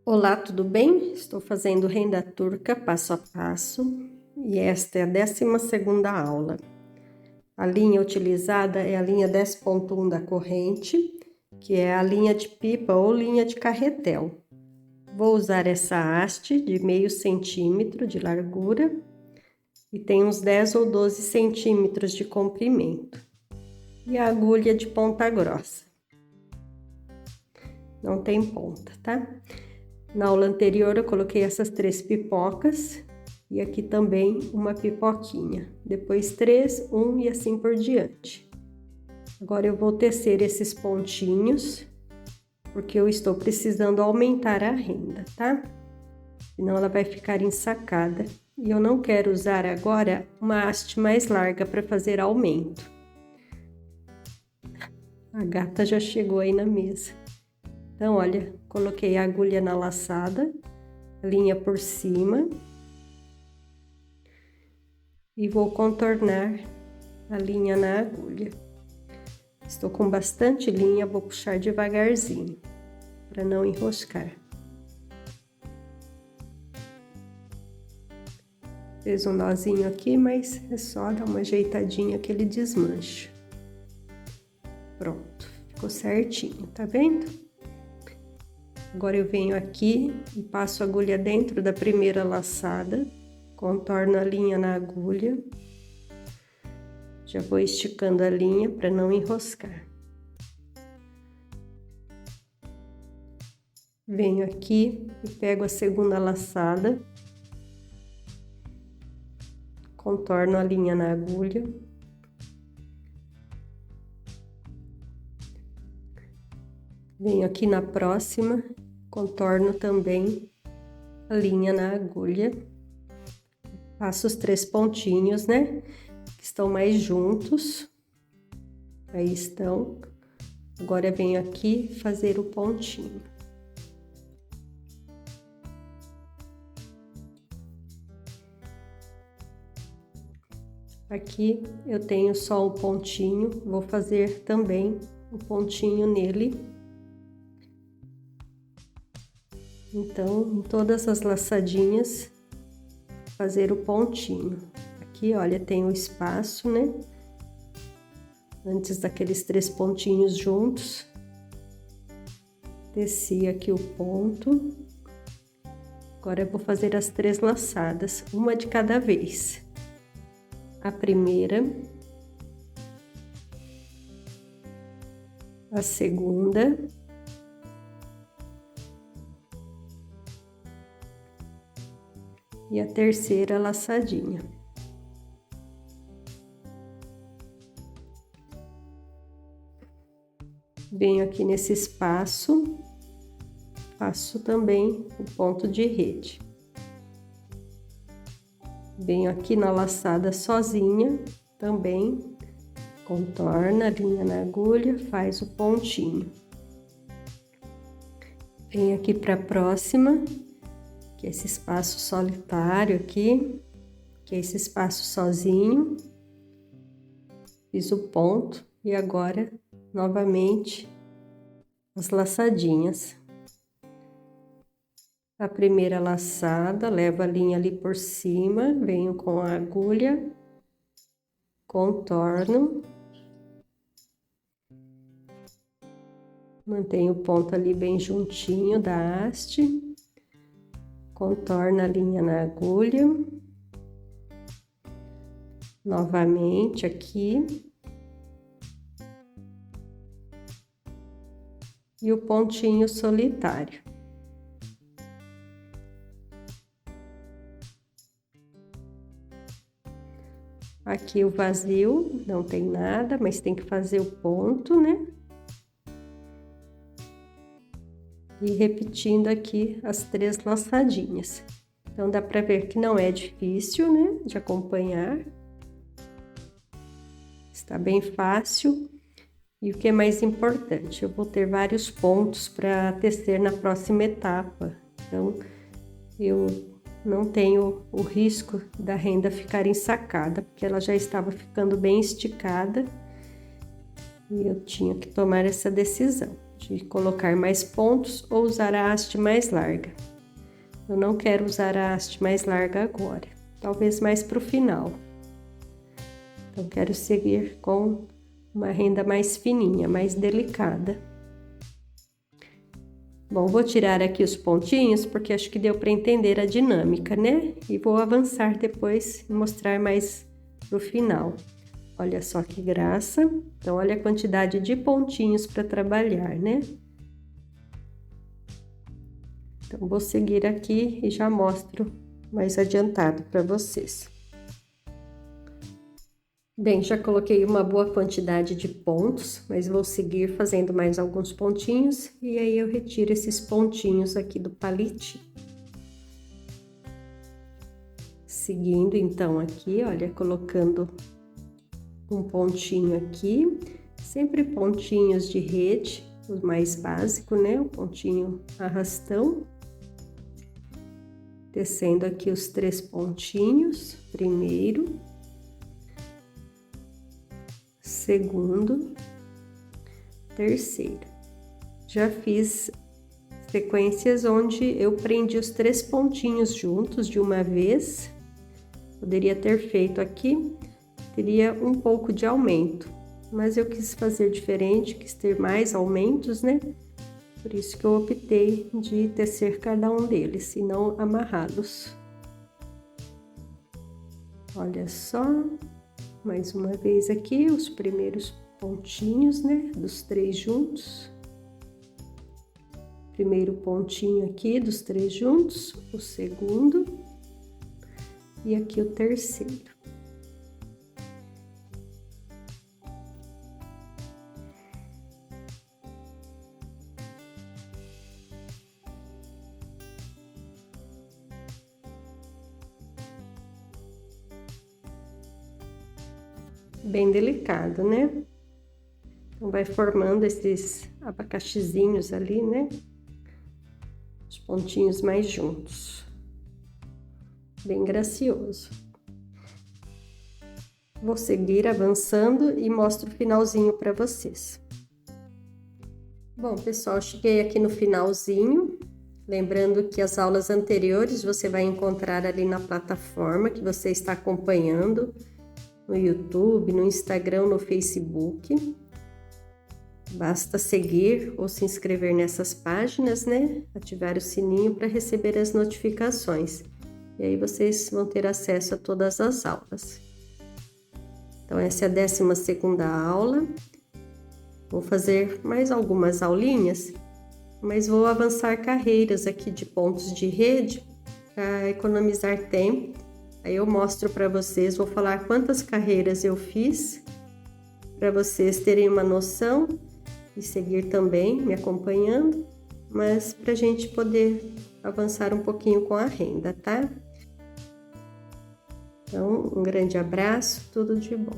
Olá, tudo bem? Estou fazendo renda turca passo a passo e esta é a 12ª aula. A linha utilizada é a linha 10.1 da corrente, que é a linha de pipa ou linha de carretel. Vou usar essa haste de meio centímetro de largura e tem uns 10 ou 12 centímetros de comprimento. E a agulha de ponta grossa. Não tem ponta, tá? Na aula anterior eu coloquei essas 3 pipocas e aqui também uma pipoquinha. Depois 3, 1 e assim por diante. Agora eu vou tecer esses pontinhos, porque eu estou precisando aumentar a renda, tá? Senão ela vai ficar ensacada. E eu não quero usar agora uma haste mais larga para fazer aumento. A gata já chegou aí na mesa. Então, olha, coloquei a agulha na laçada, linha por cima. E vou contornar a linha na agulha. Estou com bastante linha, vou puxar devagarzinho, para não enroscar. Fez um nozinho aqui, mas é só dar uma ajeitadinha que ele desmancha. Pronto, ficou certinho, tá vendo? Agora eu venho aqui e passo a agulha dentro da primeira laçada, contorno a linha na agulha. Já vou esticando a linha para não enroscar. Venho aqui e pego a segunda laçada, contorno a linha na agulha. Venho aqui na próxima, contorno também a linha na agulha. Passo os 3 pontinhos, né? Que estão mais juntos. Aí estão. Agora venho aqui fazer o pontinho. Aqui eu tenho só um pontinho, vou fazer também um pontinho nele. Então, em todas as laçadinhas, fazer o pontinho. Aqui, olha, tem o espaço, né? Antes daqueles 3 pontinhos juntos. Desci aqui o ponto. Agora eu vou fazer as 3 laçadas, uma de cada vez. A primeira. A segunda. E a terceira laçadinha. Venho aqui nesse espaço, faço também o ponto de rede. Venho aqui na laçada sozinha, também contorna a linha na agulha, faz o pontinho. Venho aqui para a próxima, que é esse espaço solitário aqui, que é esse espaço sozinho. Fiz o ponto e agora, novamente, as laçadinhas. A primeira laçada, levo a linha ali por cima, venho com a agulha, contorno. Mantenho o ponto ali bem juntinho da haste. Contorno a linha na agulha, novamente aqui, e o pontinho solitário. Aqui o vazio, não tem nada, mas tem que fazer o ponto, né? E repetindo aqui as 3 laçadinhas. Então, dá pra ver que não é difícil, né, de acompanhar. Está bem fácil. E o que é mais importante, eu vou ter vários pontos para tecer na próxima etapa. Então, eu não tenho o risco da renda ficar ensacada, porque ela já estava ficando bem esticada. E eu tinha que tomar essa decisão de colocar mais pontos ou usar a haste mais larga. Eu não quero usar a haste mais larga agora, talvez mais para o final. Então, quero seguir com uma renda mais fininha, mais delicada. Bom, vou tirar aqui os pontinhos, porque acho que deu para entender a dinâmica, né? E vou avançar depois e mostrar mais pro final. Olha só que graça. Então, olha a quantidade de pontinhos para trabalhar, né? Então, vou seguir aqui e já mostro mais adiantado para vocês. Bem, já coloquei uma boa quantidade de pontos, mas vou seguir fazendo mais alguns pontinhos e aí eu retiro esses pontinhos aqui do palitinho. Seguindo então aqui, olha, colocando um pontinho aqui, sempre pontinhos de rede, o mais básico, né? O pontinho arrastão. Descendo aqui os 3 pontinhos, primeiro, segundo, terceiro. Já fiz sequências onde eu prendi os 3 pontinhos juntos de uma vez. Poderia ter feito aqui, teria um pouco de aumento, mas eu quis fazer diferente, quis ter mais aumentos, né? Por isso que eu optei de tecer cada um deles e não amarrá-los. Olha só, mais uma vez aqui os primeiros pontinhos, né? Dos 3 juntos. Primeiro pontinho aqui dos 3 juntos, o segundo e aqui o terceiro. Bem delicado, né? Então, vai formando esses abacaxizinhos ali, né? Os pontinhos mais juntos. Bem gracioso. Vou seguir avançando e mostro o finalzinho para vocês. Bom, pessoal, cheguei aqui no finalzinho. Lembrando que as aulas anteriores você vai encontrar ali na plataforma que você está acompanhando. No YouTube, no Instagram, no Facebook. Basta seguir ou se inscrever nessas páginas, né? Ativar o sininho para receber as notificações. E aí vocês vão ter acesso a todas as aulas. Então, essa é a 12ª aula. Vou fazer mais algumas aulinhas, mas vou avançar carreiras aqui de pontos de rede para economizar tempo. Aí eu mostro para vocês, vou falar quantas carreiras eu fiz, para vocês terem uma noção e seguir também me acompanhando, mas para a gente poder avançar um pouquinho com a renda, tá? Então, um grande abraço, tudo de bom.